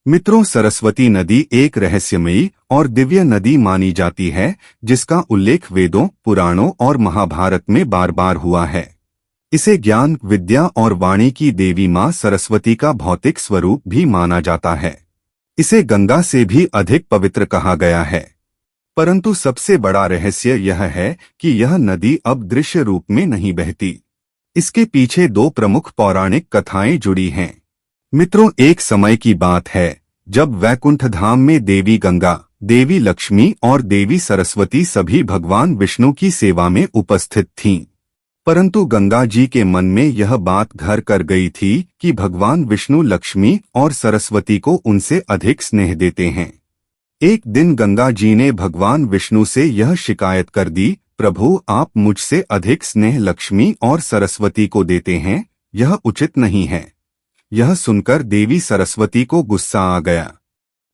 मित्रों, सरस्वती नदी एक रहस्यमयी और दिव्य नदी मानी जाती है, जिसका उल्लेख वेदों, पुराणों और महाभारत में बार बार हुआ है। इसे ज्ञान, विद्या और वाणी की देवी मां सरस्वती का भौतिक स्वरूप भी माना जाता है। इसे गंगा से भी अधिक पवित्र कहा गया है। परंतु सबसे बड़ा रहस्य यह है कि यह नदी अब दृश्य रूप में नहीं बहती। इसके पीछे दो प्रमुख पौराणिक कथाएं जुड़ी हैं। मित्रों, एक समय की बात है जब वैकुंठ धाम में देवी गंगा, देवी लक्ष्मी और देवी सरस्वती सभी भगवान विष्णु की सेवा में उपस्थित थीं। परंतु गंगा जी के मन में यह बात घर कर गई थी कि भगवान विष्णु लक्ष्मी और सरस्वती को उनसे अधिक स्नेह देते हैं। एक दिन गंगा जी ने भगवान विष्णु से यह शिकायत कर दी, प्रभु, आप मुझसे अधिक स्नेह लक्ष्मी और सरस्वती को देते हैं, यह उचित नहीं है। यह सुनकर देवी सरस्वती को गुस्सा आ गया।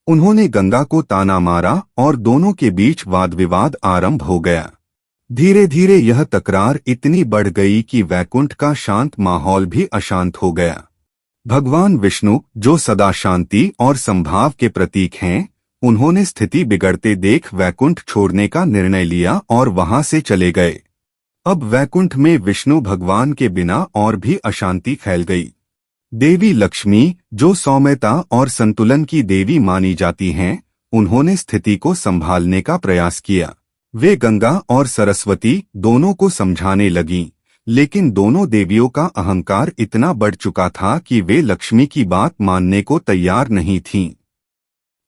उन्होंने गंगा को ताना मारा और दोनों के बीच वाद विवाद आरंभ हो गया। धीरे धीरे यह तकरार इतनी बढ़ गई कि वैकुंठ का शांत माहौल भी अशांत हो गया। भगवान विष्णु, जो सदा शांति और संभाव के प्रतीक हैं, उन्होंने स्थिति बिगड़ते देख वैकुंठ छोड़ने का निर्णय लिया और वहां से चले गए। अब वैकुंठ में विष्णु भगवान के बिना और भी अशांति फैल गई। देवी लक्ष्मी, जो सौम्यता और संतुलन की देवी मानी जाती हैं, उन्होंने स्थिति को संभालने का प्रयास किया। वे गंगा और सरस्वती दोनों को समझाने लगीं, लेकिन दोनों देवियों का अहंकार इतना बढ़ चुका था कि वे लक्ष्मी की बात मानने को तैयार नहीं थीं।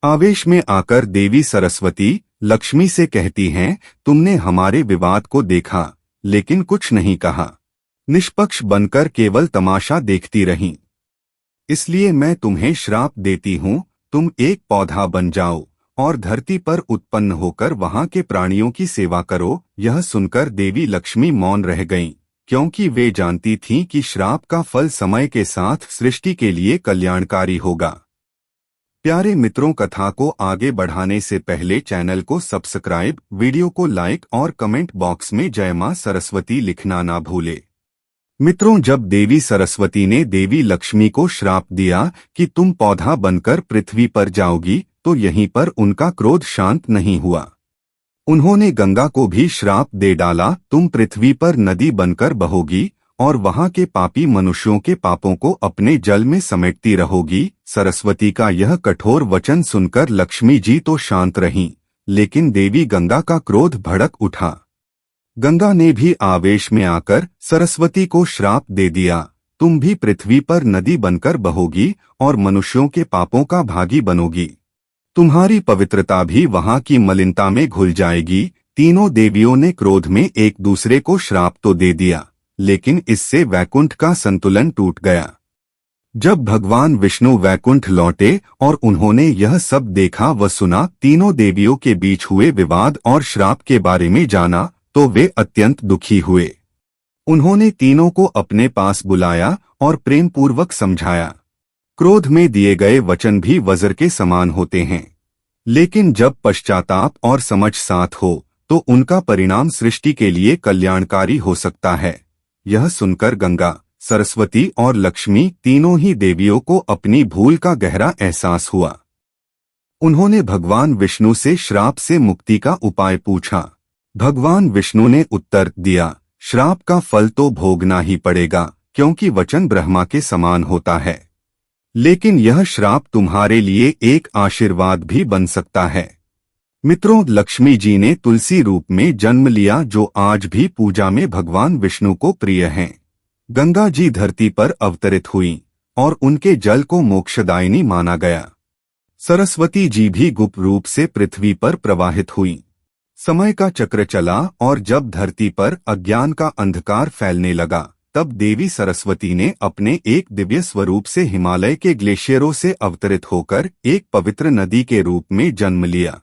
आवेश में आकर देवी सरस्वती लक्ष्मी से कहती हैं, तुमने हमारे विवाद को देखा, लेकिन कुछ नहीं कहा। निष्पक्ष बनकर केवल तमाशा देखती रहीं। इसलिए मैं तुम्हें श्राप देती हूँ, तुम एक पौधा बन जाओ और धरती पर उत्पन्न होकर वहां के प्राणियों की सेवा करो। यह सुनकर देवी लक्ष्मी मौन रह गईं, क्योंकि वे जानती थीं कि श्राप का फल समय के साथ सृष्टि के लिए कल्याणकारी होगा। प्यारे मित्रों, कथा को आगे बढ़ाने से पहले चैनल को सब्सक्राइब, वीडियो को लाइक और कमेंट बॉक्स में जय मां सरस्वती लिखना ना भूले। मित्रों, जब देवी सरस्वती ने देवी लक्ष्मी को श्राप दिया कि तुम पौधा बनकर पृथ्वी पर जाओगी, तो यहीं पर उनका क्रोध शांत नहीं हुआ। उन्होंने गंगा को भी श्राप दे डाला, तुम पृथ्वी पर नदी बनकर बहोगी और वहां के पापी मनुष्यों के पापों को अपने जल में समेटती रहोगी। सरस्वती का यह कठोर वचन सुनकर लक्ष्मी जी तो शांत रहीं, लेकिन देवी गंगा का क्रोध भड़क उठा। गंगा ने भी आवेश में आकर सरस्वती को श्राप दे दिया, तुम भी पृथ्वी पर नदी बनकर बहोगी और मनुष्यों के पापों का भागी बनोगी। तुम्हारी पवित्रता भी वहां की मलिनता में घुल जाएगी। तीनों देवियों ने क्रोध में एक दूसरे को श्राप तो दे दिया, लेकिन इससे वैकुंठ का संतुलन टूट गया। जब भगवान विष्णु वैकुंठ लौटे और उन्होंने यह सब देखा व सुना, तीनों देवियों के बीच हुए विवाद और श्राप के बारे में जाना, तो वे अत्यंत दुखी हुए। उन्होंने तीनों को अपने पास बुलाया और प्रेम पूर्वक समझाया। क्रोध में दिए गए वचन भी वज्र के समान होते हैं, लेकिन जब पश्चाताप और समझ साथ हो, तो उनका परिणाम सृष्टि के लिए कल्याणकारी हो सकता है। यह सुनकर गंगा, सरस्वती और लक्ष्मी तीनों ही देवियों को अपनी भूल का गहरा एहसास हुआ। उन्होंने भगवान विष्णु से श्राप से मुक्ति का उपाय पूछा। भगवान विष्णु ने उत्तर दिया, श्राप का फल तो भोगना ही पड़ेगा, क्योंकि वचन ब्रह्मा के समान होता है। लेकिन यह श्राप तुम्हारे लिए एक आशीर्वाद भी बन सकता है। मित्रों, लक्ष्मी जी ने तुलसी रूप में जन्म लिया, जो आज भी पूजा में भगवान विष्णु को प्रिय हैं। गंगा जी धरती पर अवतरित हुई और उनके जल को मोक्षदायिनी माना गया। सरस्वती जी भी गुप्त रूप से पृथ्वी पर प्रवाहित हुई। समय का चक्र चला और जब धरती पर अज्ञान का अंधकार फैलने लगा, तब देवी सरस्वती ने अपने एक दिव्य स्वरूप से हिमालय के ग्लेशियरों से अवतरित होकर एक पवित्र नदी के रूप में जन्म लिया।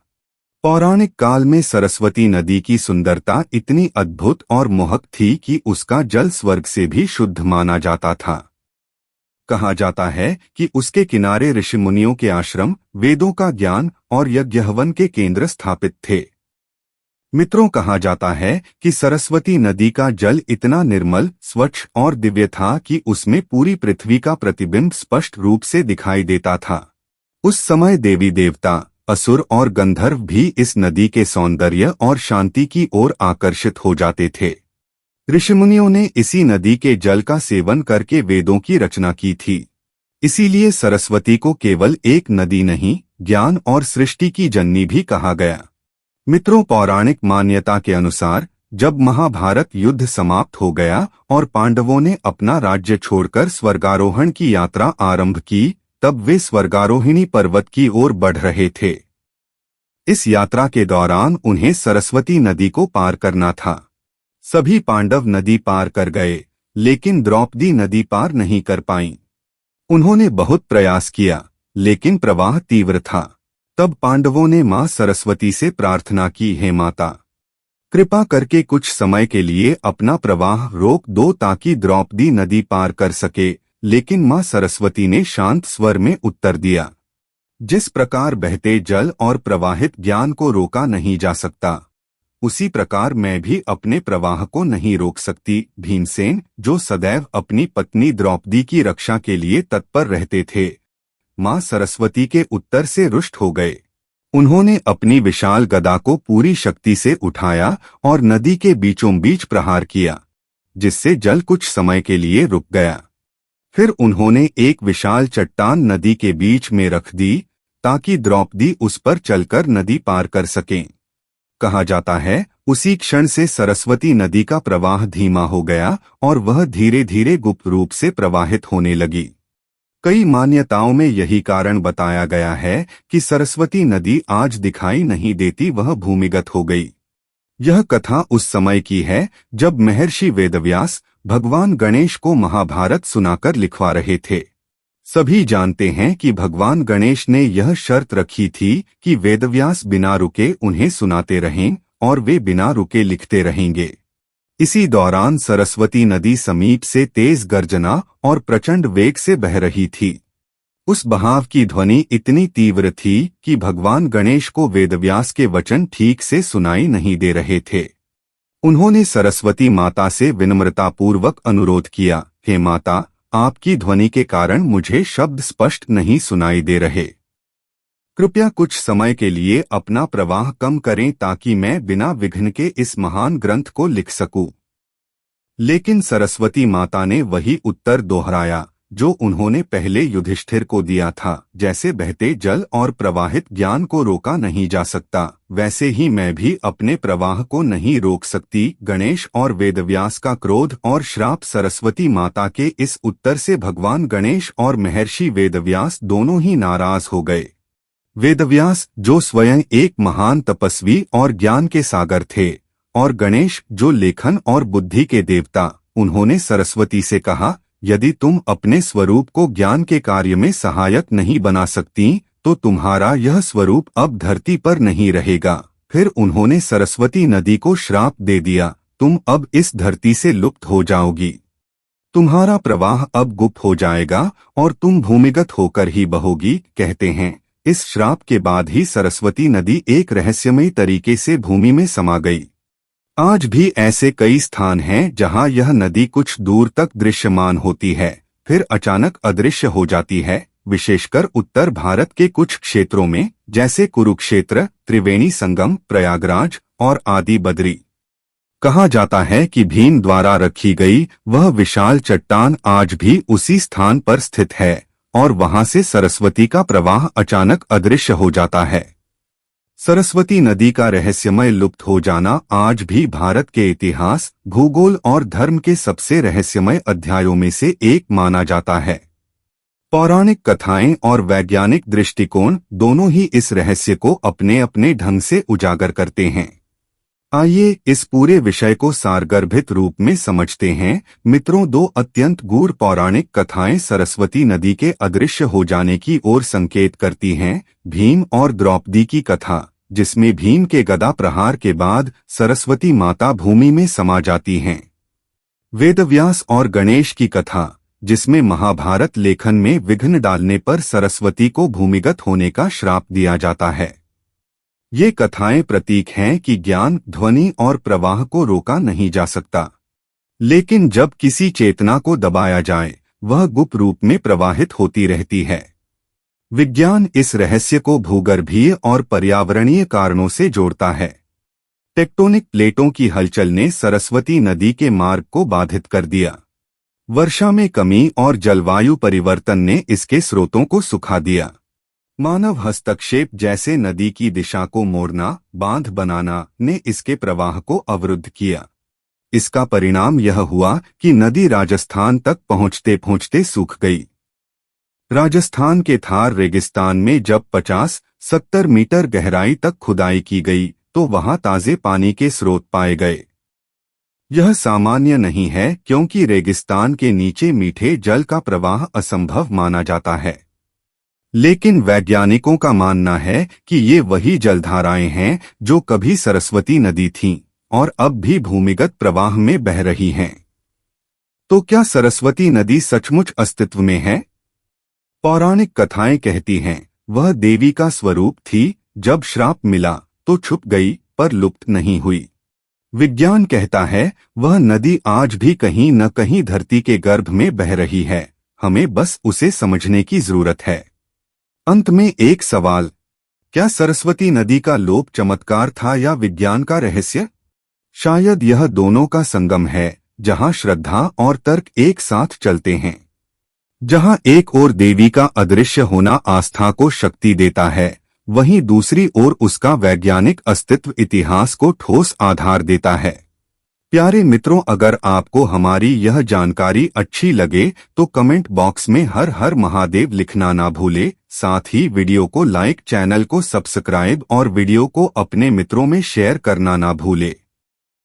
पौराणिक काल में सरस्वती नदी की सुंदरता इतनी अद्भुत और मोहक थी कि उसका जल स्वर्ग से भी शुद्ध माना जाता था। कहा जाता है कि उसके किनारे ऋषि मुनियों के आश्रम, वेदों का ज्ञान और यज्ञ हवन के केंद्र स्थापित थे। मित्रों, कहा जाता है कि सरस्वती नदी का जल इतना निर्मल, स्वच्छ और दिव्य था कि उसमें पूरी पृथ्वी का प्रतिबिंब स्पष्ट रूप से दिखाई देता था। उस समय देवी देवता, असुर और गंधर्व भी इस नदी के सौंदर्य और शांति की ओर आकर्षित हो जाते थे। ऋषिमुनियों ने इसी नदी के जल का सेवन करके वेदों की रचना की थी। इसीलिए सरस्वती को केवल एक नदी नहीं, ज्ञान और सृष्टि की जननी भी कहा गया। मित्रों, पौराणिक मान्यता के अनुसार जब महाभारत युद्ध समाप्त हो गया और पांडवों ने अपना राज्य छोड़कर स्वर्गारोहण की यात्रा आरंभ की, तब वे स्वर्गारोहिणी पर्वत की ओर बढ़ रहे थे। इस यात्रा के दौरान उन्हें सरस्वती नदी को पार करना था। सभी पांडव नदी पार कर गए, लेकिन द्रौपदी नदी पार नहीं कर पाईं। उन्होंने बहुत प्रयास किया, लेकिन प्रवाह तीव्र था। तब पांडवों ने मां सरस्वती से प्रार्थना की, हे माता, कृपा करके कुछ समय के लिए अपना प्रवाह रोक दो ताकि द्रौपदी नदी पार कर सके। लेकिन मां सरस्वती ने शांत स्वर में उत्तर दिया, जिस प्रकार बहते जल और प्रवाहित ज्ञान को रोका नहीं जा सकता, उसी प्रकार मैं भी अपने प्रवाह को नहीं रोक सकती। भीमसेन, जो सदैव अपनी पत्नी द्रौपदी की रक्षा के लिए तत्पर रहते थे, मां सरस्वती के उत्तर से रुष्ट हो गए। उन्होंने अपनी विशाल गदा को पूरी शक्ति से उठाया और नदी के बीचों बीच प्रहार किया, जिससे जल कुछ समय के लिए रुक गया। फिर उन्होंने एक विशाल चट्टान नदी के बीच में रख दी ताकि द्रौपदी उस पर चलकर नदी पार कर सकें। कहा जाता है, उसी क्षण से सरस्वती नदी का प्रवाह धीमा हो गया और वह धीरे धीरे गुप्त रूप से प्रवाहित होने लगी। कई मान्यताओं में यही कारण बताया गया है कि सरस्वती नदी आज दिखाई नहीं देती, वह भूमिगत हो गई। यह कथा उस समय की है जब महर्षि वेदव्यास भगवान गणेश को महाभारत सुनाकर लिखवा रहे थे। सभी जानते हैं कि भगवान गणेश ने यह शर्त रखी थी कि वेदव्यास बिना रुके उन्हें सुनाते रहें और वे बिना रुके लिखते रहेंगे। इसी दौरान सरस्वती नदी समीप से तेज गर्जना और प्रचंड वेग से बह रही थी। उस बहाव की ध्वनि इतनी तीव्र थी कि भगवान गणेश को वेदव्यास के वचन ठीक से सुनाई नहीं दे रहे थे। उन्होंने सरस्वती माता से विनम्रतापूर्वक अनुरोध किया, हे माता, आपकी ध्वनि के कारण मुझे शब्द स्पष्ट नहीं सुनाई दे रहे। कृपया कुछ समय के लिए अपना प्रवाह कम करें ताकि मैं बिना विघ्न के इस महान ग्रंथ को लिख सकूं। लेकिन सरस्वती माता ने वही उत्तर दोहराया जो उन्होंने पहले युधिष्ठिर को दिया था, जैसे बहते जल और प्रवाहित ज्ञान को रोका नहीं जा सकता, वैसे ही मैं भी अपने प्रवाह को नहीं रोक सकती। गणेश और वेदव्यास का क्रोध और श्राप। सरस्वती माता के इस उत्तर से भगवान गणेश और महर्षि वेदव्यास दोनों ही नाराज हो गए। वेदव्यास, जो स्वयं एक महान तपस्वी और ज्ञान के सागर थे, और गणेश, जो लेखन और बुद्धि के देवता, उन्होंने सरस्वती से कहा, यदि तुम अपने स्वरूप को ज्ञान के कार्य में सहायक नहीं बना सकती तो तुम्हारा यह स्वरूप अब धरती पर नहीं रहेगा। फिर उन्होंने सरस्वती नदी को श्राप दे दिया, तुम अब इस धरती से लुप्त हो जाओगी। तुम्हारा प्रवाह अब गुप्त हो जाएगा और तुम भूमिगत होकर ही बहोगी। कहते हैं, इस श्राप के बाद ही सरस्वती नदी एक रहस्यमयी तरीके से भूमि में समा गई। आज भी ऐसे कई स्थान हैं जहां यह नदी कुछ दूर तक दृश्यमान होती है, फिर अचानक अदृश्य हो जाती है, विशेषकर उत्तर भारत के कुछ क्षेत्रों में, जैसे कुरुक्षेत्र, त्रिवेणी संगम, प्रयागराज और आदि बद्री। कहा जाता है कि भीम द्वारा रखी गई वह विशाल चट्टान आज भी उसी स्थान पर स्थित है और वहां से सरस्वती का प्रवाह अचानक अदृश्य हो जाता है। सरस्वती नदी का रहस्यमय लुप्त हो जाना आज भी भारत के इतिहास, भूगोल और धर्म के सबसे रहस्यमय अध्यायों में से एक माना जाता है। पौराणिक कथाएं और वैज्ञानिक दृष्टिकोण दोनों ही इस रहस्य को अपने अपने ढंग से उजागर करते हैं। आइए इस पूरे विषय को सारगर्भित रूप में समझते हैं। मित्रों, दो अत्यंत गूढ़ पौराणिक कथाएं सरस्वती नदी के अदृश्य हो जाने की ओर संकेत करती हैं। भीम और द्रौपदी की कथा, जिसमें भीम के गदा प्रहार के बाद सरस्वती माता भूमि में समा जाती हैं। वेदव्यास और गणेश की कथा, जिसमें महाभारत लेखन में विघ्न डालने पर सरस्वती को भूमिगत होने का श्राप दिया जाता है। ये कथाएं प्रतीक हैं कि ज्ञान, ध्वनि और प्रवाह को रोका नहीं जा सकता, लेकिन जब किसी चेतना को दबाया जाए, वह गुप्त रूप में प्रवाहित होती रहती है। विज्ञान इस रहस्य को भूगर्भीय और पर्यावरणीय कारणों से जोड़ता है। टेक्टोनिक प्लेटों की हलचल ने सरस्वती नदी के मार्ग को बाधित कर दिया। वर्षा में कमी और जलवायु परिवर्तन ने इसके स्रोतों को सुखा दिया। मानव हस्तक्षेप जैसे नदी की दिशा को मोड़ना, बांध बनाना ने इसके प्रवाह को अवरुद्ध किया। इसका परिणाम यह हुआ कि नदी राजस्थान तक पहुंचते पहुंचते सूख गई। राजस्थान के थार रेगिस्तान में जब 50-70 मीटर गहराई तक खुदाई की गई तो वहां ताजे पानी के स्रोत पाए गए। यह सामान्य नहीं है क्योंकि रेगिस्तान के नीचे मीठे जल का प्रवाह असंभव माना जाता है। लेकिन वैज्ञानिकों का मानना है कि ये वही जलधाराएं हैं जो कभी सरस्वती नदी थीं और अब भी भूमिगत प्रवाह में बह रही हैं। तो क्या सरस्वती नदी सचमुच अस्तित्व में है? पौराणिक कथाएं कहती हैं वह देवी का स्वरूप थी, जब श्राप मिला तो छुप गई पर लुप्त नहीं हुई। विज्ञान कहता है वह नदी आज भी कहीं न कहीं धरती के गर्भ में बह रही है, हमें बस उसे समझने की जरूरत है। अंत में एक सवाल, क्या सरस्वती नदी का लोप चमत्कार था या विज्ञान का रहस्य? शायद यह दोनों का संगम है, जहां श्रद्धा और तर्क एक साथ चलते हैं। जहां एक ओर देवी का अदृश्य होना आस्था को शक्ति देता है, वहीं दूसरी ओर उसका वैज्ञानिक अस्तित्व इतिहास को ठोस आधार देता है। प्यारे मित्रों, अगर आपको हमारी यह जानकारी अच्छी लगे तो कमेंट बॉक्स में हर हर महादेव लिखना ना भूले। साथ ही वीडियो को लाइक, चैनल को सब्सक्राइब और वीडियो को अपने मित्रों में शेयर करना ना भूले।